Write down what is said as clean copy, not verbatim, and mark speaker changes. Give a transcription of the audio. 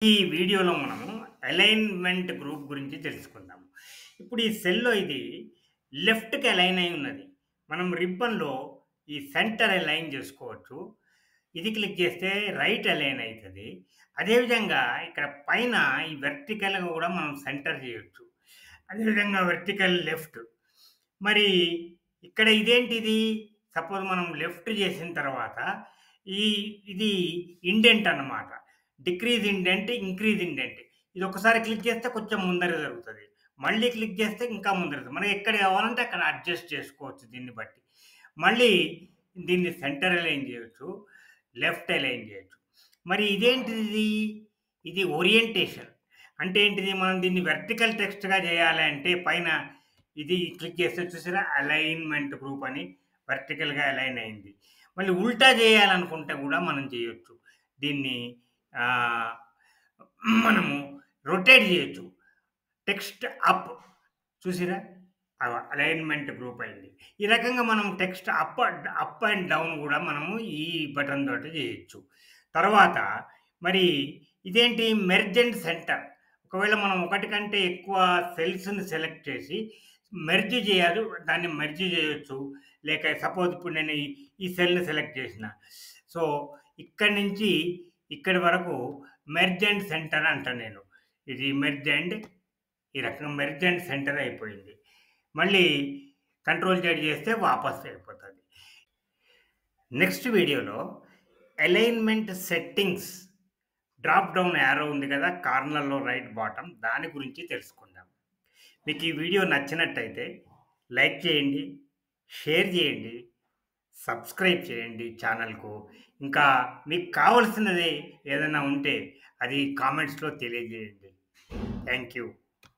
Speaker 1: ఈ వీడియోలో మనము అలైన్‌మెంట్ గ్రూప్ గురించి తెలుసుకుందాము. ఇప్పుడు ఈ సెల్‌లో ఇది లెఫ్ట్‌కి అలైన్ అయి ఉన్నది. మనం రిబ్బన్‌లో ఈ సెంటర్ అలైన్ జేసుకోవచ్చు. ఇది క్లిక్ చేస్తే రైట్ అలైన్ అయితది. అదేవిధంగా ఇక్కడ పైన ఈ వెర్టికల్‌గా గూడా మనం సెంటర్ జేయొచ్చు. అదేవిధంగా వెర్టికల్ లెఫ్ట్. మరి ఇక్కడ ఇదేంటిది? సపోజ్ మనం లెఫ్ట్ చేసిన తర్వాత ఈ ఇది ఇండెంట్ అన్నమాట. Decrease indent, increase indent. ఇది ఒకసారి క్లిక్ చేస్తే కొంచెం ముందర జరుగుతది. మళ్ళీ క్లిక్ చేస్తే ఇంకా ముందర మనకి ఎక్కడ కావాలంటే అక్కడ అడ్జస్ట్ చేసుకోవచ్చు దీన్ని బట్టి. మళ్ళీ దీన్ని సెంటర్ అలైన్ చేయొచ్చు. లెఫ్ట్ అలైన్ చేయొచ్చు. మరి ఇదేంటిది? ఇది ఓరియంటేషన్. అంటే ఏంటిది? మనం దీన్ని వెర్టికల్ టెక్స్ట్‌గా చేయాలి అంటే పైన ఇది క్లిక్ చేస్తే చూసారా? అలైన్‌మెంట్ గ్రూప్ అని వర్టికల్‌గా అలైన్ అయింది. మళ్ళీ ఉల్టా చేయాలనుకుంటే కూడా మనం చేయొచ్చు. దీన్ని ఆహ్, మనము రొటేట్ చేయొచ్చు. టెక్స్ట్ అప్ చూసిర్రా? అలైన్‌మెంట్ గ్రూప్ అయింది. ఈ రకంగా మనం టెక్స్ట్ అప్ అండ్ డౌన్ గూడా మనము ఈ బటన్ తోటి చేయొచ్చు. తర్వాత మరి ఇదేంటి మెర్జ్ అండ్ సెంటర్. ఒకవేళ మనం ఒకటి కంటే ఎక్కువ సెల్స్‌ని సెలెక్ట్ చేసి మెర్జ్ చేయాలి. దాన్ని మెర్జ్ చేయొచ్చు. లేక సపోజ్ ఇప్పుడు నేను ఈ సెల్‌ని సెలెక్ట్ చేసిన. సో, ఇక్కడి నుంచి ఇక్కడి వరకు మెర్జ్ అండ్ సెంటర్ అంటా నేను. ఇది మెర్జ్ అండ్ ఈ రకంగా మెర్జ్ అండ్ సెంటర్ అయిపోయింది. మళ్ళీ కంట్రోల్ జెడ్ చేస్తే వాపస్ అయిపోతది. నెక్స్ట్ వీడియోలో alignment settings drop down arrow ఉంది కదా! కార్నర్‌లో రైట్ బాటమ్ దాని గురించి తెలుసుకుందాం. మీకు ఈ వీడియో నచ్చినట్టయితే లైక్ చేయండి, షేర్ చేయండి, సబ్స్క్రైబ్ చేయండి ఛానల్‌కు. ఇంకా మీకు కావాల్సినది ఏదైనా ఉంటే అది కామెంట్స్‌లో తెలియజేయండి. Thank you.